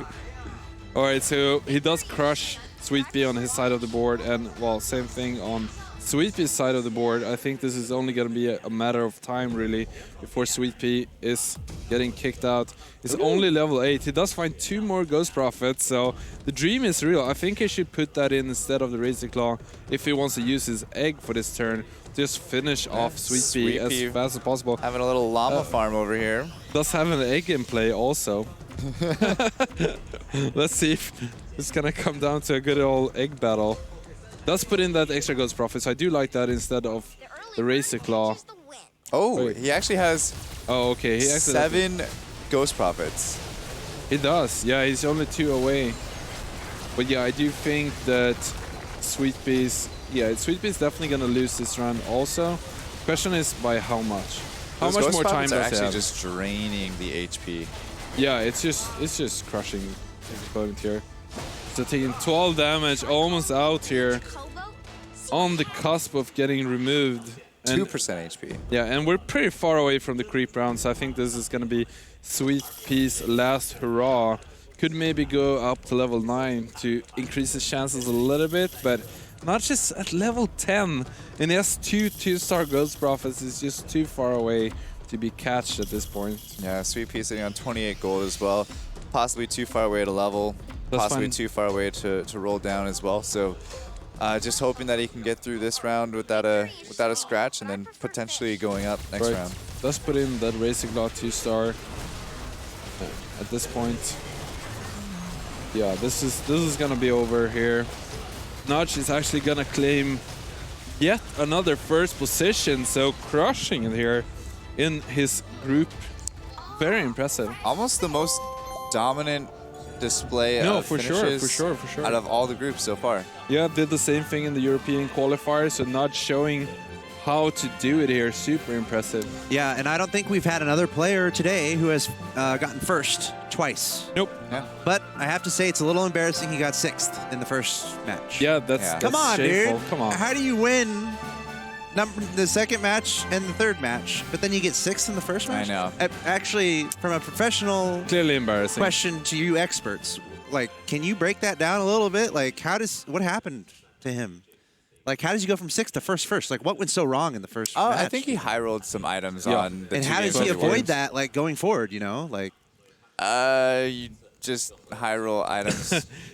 All right, so he does crush Sweet Pea on his side of the board, and, well, same thing on Sweet Pea's side of the board. I think this is only going to be a matter of time, really, before Sweet Pea is getting kicked out. He's only level 8. He does find 2 more Ghost Prophets, so the dream is real. I think he should put that in instead of the Razor Claw if he wants to use his egg for this turn. Just finish off Sweet Pea as fast as possible. Having a little llama farm over here. Does have an egg in play also. Let's see if it's gonna come down to a good old egg battle. Does put in that extra Ghost Prophet, so I do like that instead of the Razor Claw. Oh, Wait. he actually has Oh, okay. He actually 7 Ghost Prophets. He does. Yeah, he's only 2 away. But yeah, I do think that Sweet Pea's... Yeah, Sweet Pea's definitely gonna lose this round also. Question is by how much? How Those much Ghost more time Prophets are does he actually have? just draining the HP. Yeah, it's just crushing his opponent here. So taking 12 damage, almost out here, on the cusp of getting removed. And 2% HP. yeah, and we're pretty far away from the creep round, so I think this is gonna be Sweet Pea's last hurrah. Could maybe go up to level 9 to increase his chances a little bit, but not just at level 10. And he has 2 2-star Ghost Prophets. It's just too far away to be catched at this point. Yeah, Sweet Pea sitting on 28 gold as well. Possibly too far away to level. That's possibly fine. too far away to roll down as well. So just hoping that he can get through this round without a scratch, and then potentially going up next Right. round. Does put in that Razor Claw 2-star at this point. Yeah, this is gonna be over here. Nudge is actually gonna claim yet another first position, so crushing it here in his group. Very impressive. Almost the most dominant display of for sure, finishes for sure. out of all the groups so far. Yeah, did the same thing in the European qualifiers, so Nudge showing how to do it here. Super impressive. Yeah, and I don't think we've had another player today who has gotten first twice. Nope. Yeah. But I have to say it's a little embarrassing he got 6th in the first match. Yeah, that's, Yeah. that's Come on, shameful. dude. Come on. How do you win the second match and the third match, but then you get 6th in the first match? I know. Actually, from a professional Clearly embarrassing. question to you experts, like, can you break that down a little bit? Like, what happened to him? Like, how does he go from 6th to first? Like, what went so wrong in the first match? I think he high rolled some items Yeah. on the And two how does games he that avoid won. that, like, going forward, you know? Like, You just high roll items.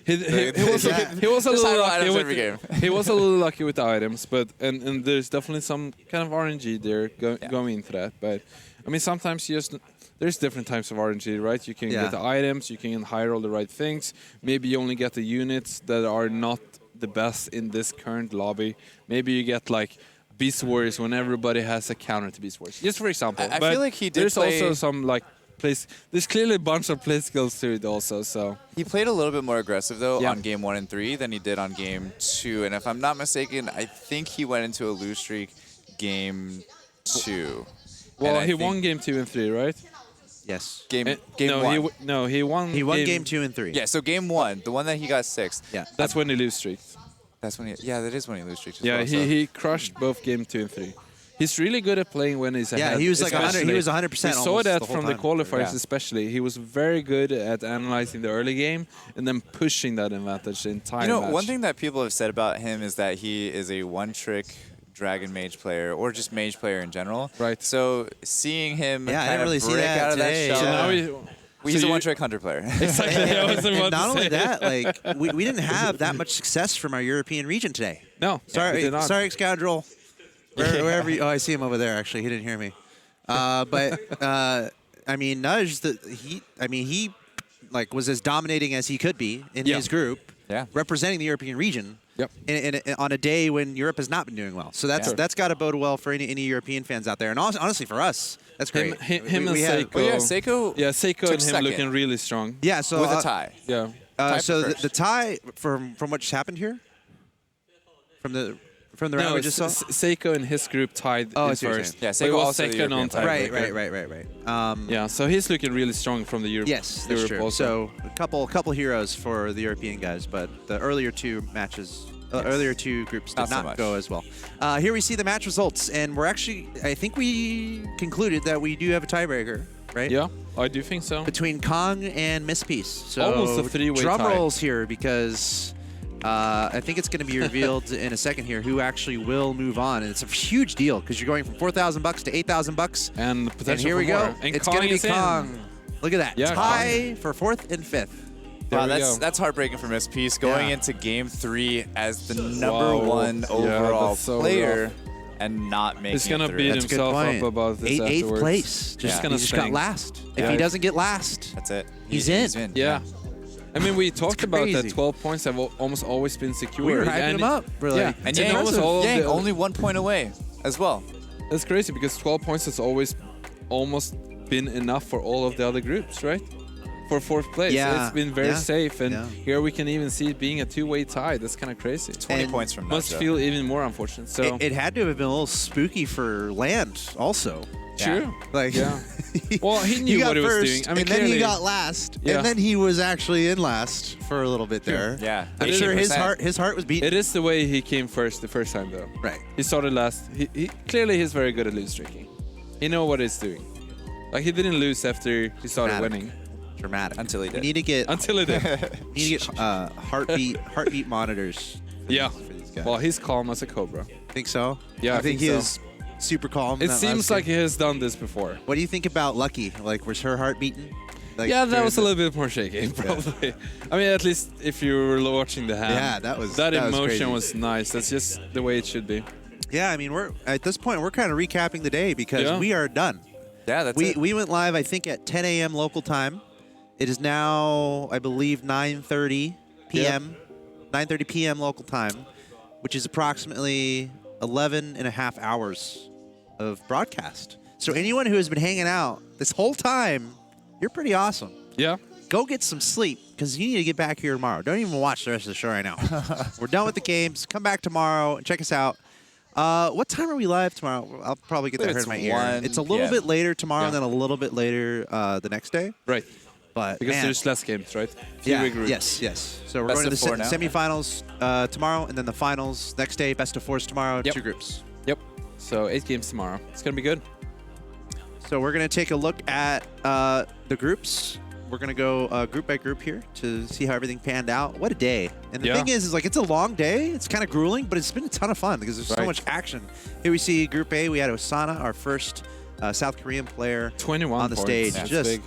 He was a Just little high roll lucky items with every game. he was a little lucky with the items, but and there's definitely some kind of RNG there going into that. But I mean, sometimes there's different types of RNG, right? You can get the items, you can high roll the right things. Maybe you only get the units that are not the best in this current lobby.Maybe you get like Beast Warriors when everybody has a counter to Beast Warriors. Just for example. I But feel like he did there's play- also some like there's clearly a bunch of play skills to it also. So He played a little bit more aggressive, though, Yeah. on game 1 and 3 than he did on game 2. And if I'm not mistaken, I think he went into a lose streak game 2. well, And I he think won game 2 and 3, right? yes. Game, Eh, game no, 1. he won. He won game 2 and 3. Yeah, so game 1, the one that he got 6th. Yeah. That's when he lose streaks. That's when that is when he lose streaks as Yeah, well. he crushed both game 2 and 3. He's really good at playing when he's ahead. Yeah, he was like 100. He especially. was 100% We saw almost that the whole from the time. qualifiers, Yeah. especially. He was very good at analyzing the early game and then pushing that advantage the entire You know, match. one thing that people have said about him is that he is a one-trick Dragon Mage player, or just Mage player in general. Right. So seeing him Yeah, I kind didn't of really see break that out of today. that So shell. now He's so a you- one-trick hunter player. Exactly. I was about And not to only say. that, like, we didn't have that much success from our European region today. No, we Sorry, did not. sorry, Scoundrel. Wherever you, I see him over there. Actually, he didn't hear me. But I mean, Nudge. He like was as dominating as he could be in Yeah. his group, Yeah. representing the European region. Yep. On a day when Europe has not been doing well. So that's got to bode well for any European fans out there, and honestly for us, that's great. Him and We have- Seiko. Well, yeah, Seiko Yeah, Seiko took and him second. looking really strong. Yeah. So with a tie. Yeah. Tied so for the first. tie from what just happened here, from the round No, we just saw. Seiko and his group tied Oh, I in see what you're first. saying. Yeah, But it Seiko was also the second on European player. tiebreaker. Right. Yeah, so he's looking really strong from the Europe. Yes, that's Europe true. also. So a couple heroes for the European guys, but the earlier two matches, earlier two groups did Not so not much. go as well. Here we see the match results, and I think we concluded that we do have a tiebreaker, right? Yeah, I do think so. Between Kong and Miss Peace. So Almost a three-way drum tie. rolls here because I think it's going to be revealed in a second here who actually will move on, and it's a huge deal because you're going from $4,000 to $8,000. And potential And here for we go. more. And It's Kong going to be is in. Kong. Look at that. Yeah, tie for 4th and 5th. There Wow, we go. that's heartbreaking for Miss Peace going Yeah. into game 3 as the number Wow. 1 Yeah, overall that's so player rough. and not making He's gonna it through. beat That's a good himself point. up about this Eighth afterwards. place. Just, Yeah. gonna he just got stink. last. If Yeah. he doesn't get last, That's it. He's in. Yeah. I mean, we talked about that crazy. 12 points have almost always been secured. we were hyping and him up. We're like, yeah, And Yang Yang, almost all of Yang the- only 1 point away as well. That's crazy because 12 points has always almost been enough for all of the other groups, right? For 4th place. Yeah, It's been very yeah, safe, and yeah. here we can even see it being a two-way tie. That's kind of crazy. 20 And points from Must Nudge, feel even more unfortunate. So it had to have been a little spooky for Land also. true. Like, Yeah. Well, he knew got what he was first, doing. I mean, and then he clearly- got last, Yeah. and then he was actually in last for a little bit there. Yeah. I'm sure his 80%. heart was beating. It is the way he came first the first time, though. Right. He started last. He clearly he's very good at lose streaking. He know what he's doing. Like he didn't lose after he started Dramatic. winning Dramatic. Until he We did. need to get until he did. heartbeat monitors. Yeah. For these guys. Well, he's calm as a cobra. Think so? Yeah, I think think he so. is super calm. It That seems last like game. he has done this before. What do you think about Lucky? Like, was her heart beating? Like, Yeah, that during was a the- little bit more shaky, probably. I mean, at least if you were watching the hand. Yeah, that was emotion crazy. was nice. That's just the way it should be. Yeah, I mean, we're at this point we're kind of recapping the day because Yeah. we are done. Yeah, that's it. We went live I think at 10 a.m. local time. It is now I believe 9:30 p.m. 9:30 p.m. local time, which is approximately 11 and a half hours of broadcast. So anyone who has been hanging out this whole time, you're pretty awesome. Yeah. Go get some sleep because you need to get back here tomorrow. Don't even watch the rest of the show right now. We're done with the games. Come back tomorrow and check us out. What time are we live tomorrow? I'll probably get that heard in my ear. 1 It's a little p.m. bit later tomorrow, and Yeah. then a little bit later the next day. Right. But Because man, there's less games, right? yeah, Fewer groups. yes. So we're Best going to of the four now? semifinals tomorrow, and then the finals next day. Best of fours tomorrow. Yep. 2 groups. Yep. So 8 games tomorrow. It's gonna be good. So we're going to take a look at the groups. We're going to go group by group here to see how everything panned out. What a day. And the Yeah. thing is like it's a long day. It's kind of grueling, but it's been a ton of fun because there's so Right. much action. Here we see Group A. We had Osana, our first South Korean player 21 on the points. stage. That's Just big.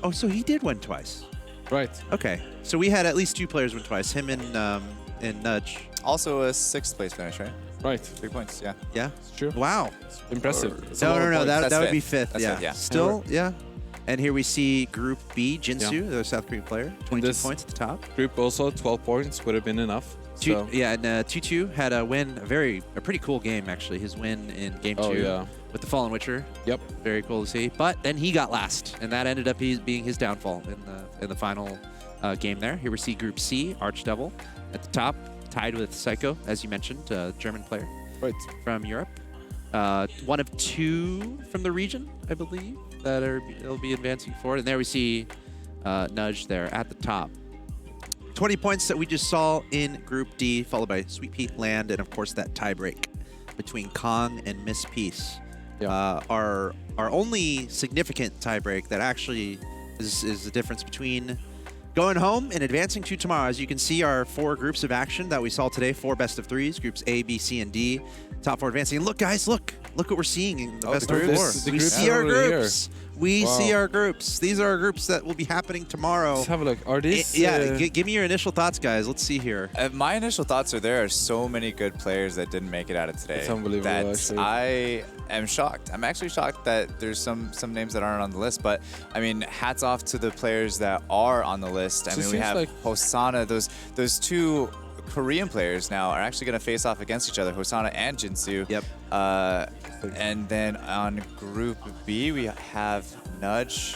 Oh, so he did win twice. Right. Okay. So we had at least 2 players win twice, him and Nudge. Also a 6th place finish, right? Right. 3 points, yeah. Yeah. It's true. Wow. It's impressive. It's a No, lot no, of no. points. That That's would be fifth. 5th. That's Yeah. fifth, yeah. Still, yeah. And here we see Group B, Jinsu, the South Korean player, 22 this- points at the top. Group also 12 points would have been enough. So. Yeah, and Tutu had a win, a pretty cool game actually. His win in game 2 Oh, yeah. with the Fallen Witcher. Yep. Very cool to see. But then he got last, and that ended up being his downfall in the final game there. Here we see Group C, Archdevil at the top, tied with Psycho, as you mentioned, German player Right. from Europe. One of 2 from the region, I believe, that they'll be advancing forward. And there we see Nudge there at the top. 20 points that we just saw in Group D, followed by Sweet Pea Land, and of course that tiebreak between Kong and Miss Peace. Yeah. Our only significant tiebreak that actually is the difference between going home and advancing to tomorrow. As you can see, our 4 groups of action that we saw today, 4 best of 3s, groups A, B, C, and D. Top 4 advancing. And look, guys, look what we're seeing in the Oh, best the of groups. 4. The We groups see are our already here. groups. We Wow. see our groups. These are our groups that will be happening tomorrow. Let's have a look. Are these? Give me your initial thoughts, guys. Let's see here. My initial thoughts are there are so many good players that didn't make it out of today. It's unbelievable, That actually. I am shocked. I'm actually shocked that there's some names that aren't on the list. But I mean, hats off to the players that are on the list. I So it mean, we seems have like- Hosanna. Those 2 Korean players now are actually going to face off against each other, Hosanna and Jinsu. Yep. And then on Group B, we have Nudge.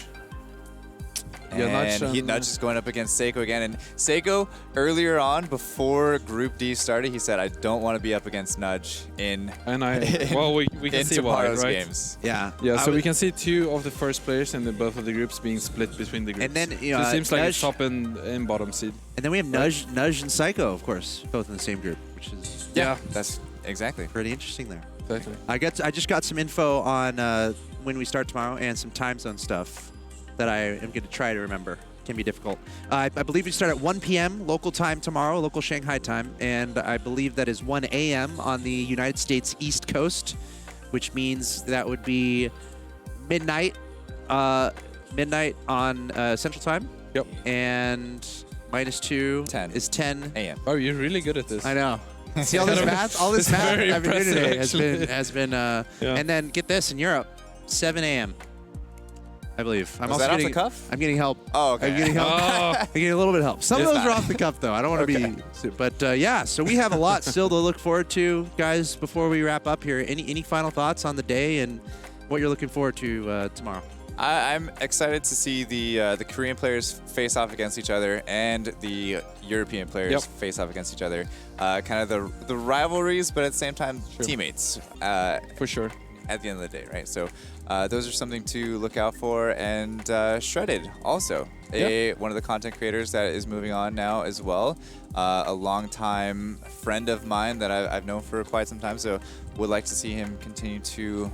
Yeah, Nudge, And Nudge is going up against Seiko again. And Seiko, earlier on, before Group D started, he said, I don't want to be up against Nudge in And we can in see why, tomorrow's right? games. Yeah. Yeah, I so we would- can see 2 of the first players in both of the groups being split between the groups. And then, you so know, it seems like Nudge- it's top and bottom seed. And then we have Nudge and Psycho, of course, both in the same group, which is Yeah, That's exactly. pretty interesting there. exactly. I just got some info on when we start tomorrow and some time zone stuff that I am going to try to remember. Can be difficult. I believe we start at 1 p.m. local time tomorrow, local Shanghai time, and I believe that is 1 a.m. on the United States East Coast, which means that would be midnight on Central Time. Yep. And -2 10. is 10 AM. Oh, you're really good at this. I know. See all this math? All this It's math very I've been doing today impressive, has been Yeah. and then get this in Europe, 7 a.m. I believe. I'm Was also that off the getting, cuff? I'm getting help. Oh, okay. I'm getting help. Oh, I'm getting a little bit of help. Some of It's those are not. off the cuff though. I don't want to be, but yeah. So we have a lot still to look forward to, guys. Before we wrap up here, any final thoughts on the day and what you're looking forward to tomorrow? I'm excited to see the Korean players face off against each other and the European players Yep. face off against each other. Kind of the rivalries, but at the same time, Sure. teammates. for sure. At the end of the day, right? So those are something to look out for. And Shredded also, one of the content creators that is moving on now as well. A longtime friend of mine that I've known for quite some time. So would like to see him continue to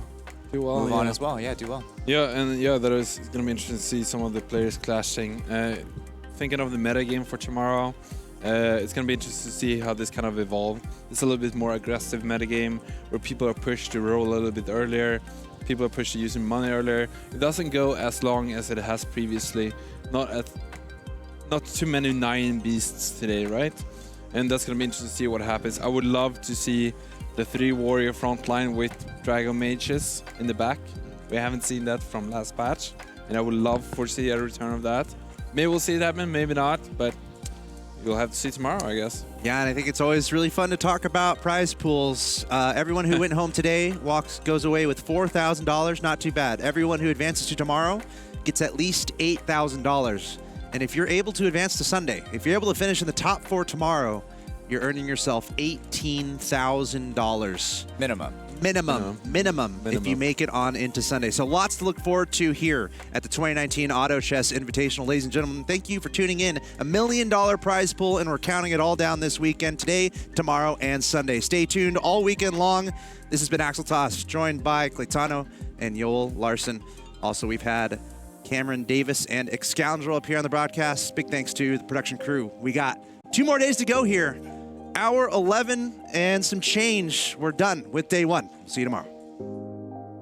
Do well, move on yeah. as well. Yeah, do well. Yeah, and yeah, that is going to be interesting to see some of the players clashing. Thinking of the meta game for tomorrow, it's going to be interesting to see how this kind of evolve. It's a little bit more aggressive meta game where people are pushed to roll a little bit earlier. People are pushed to using money earlier. It doesn't go as long as it has previously. Not too many 9 beasts today, right? And that's going to be interesting to see what happens. I would love to see the 3 warrior front line with Dragon Mages in the back. We haven't seen that from last patch, and I would love to see a return of that. Maybe we'll see it happen, maybe not, but you'll have to see tomorrow, I guess. Yeah, and I think it's always really fun to talk about prize pools. Everyone who went home today goes away with $4,000. Not too bad. Everyone who advances to tomorrow gets at least $8,000. And if you're able to advance to Sunday, if you're able to finish in the top 4 tomorrow, you're earning yourself $18,000 Minimum. minimum if you make it on into Sunday. So lots to look forward to here at the 2019 Auto Chess Invitational. Ladies and gentlemen, thank you for tuning in. $1 million prize pool, and we're counting it all down this weekend, today, tomorrow, and Sunday. Stay tuned all weekend long. This has been Axel Toss, joined by Claytano and Yoel Larson. Also, we've had Cameron Davis and Excoundrel up here on the broadcast. Big thanks to the production crew. We got 2 more days to go here. Hour 11 and some change. We're done with day 1. See you tomorrow.